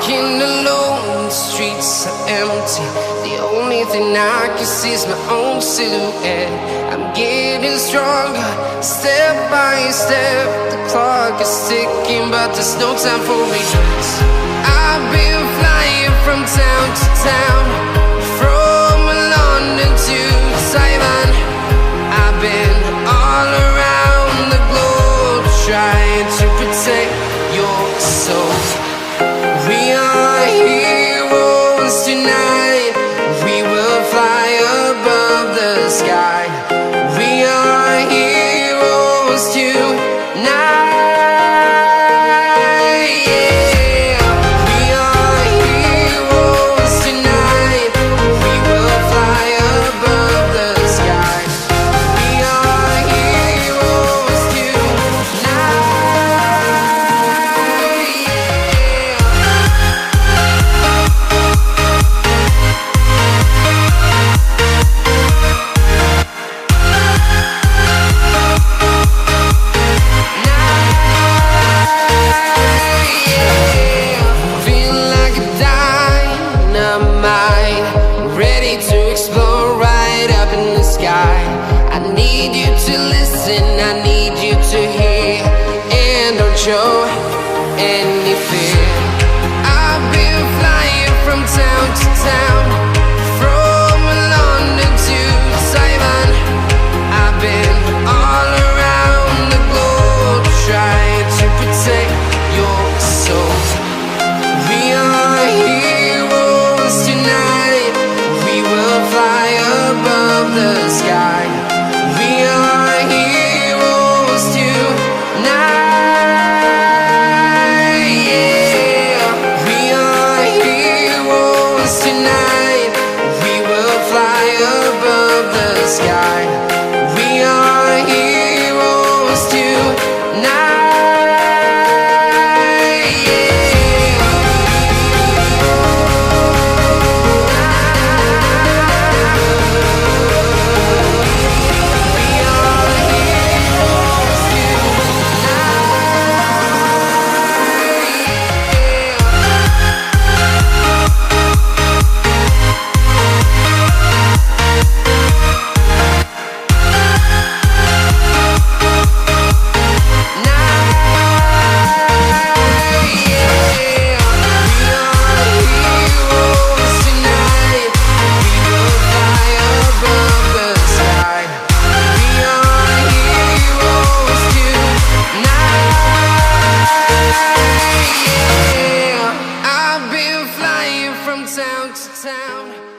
walking alone, the streets are empty. The only thing I can see is my own silhouette. I'm getting stronger, step by step. The clock is ticking, but there's no time for regrets. I've been flying from town to town, from London to Taiwan. I've been all around the globe, trying to protect your soul. We are heroes tonight. We will fly above the sky. We are heroes tonight. Yeah. We are heroes tonight. We will fly above the sky. We are heroes tonight. Ready to explore right up in the sky. I need you to listen, I need you to hear, and don't show any fear. I've been flying from town to town, from London to Taiwan. I've been all around the globe, trying to protect your soul. We are heroes tonight. We will fly above the sky. We are heroes tonight. Yeah. We are heroes tonight. We will fly above the sky. We are heroes tonight. Town to town.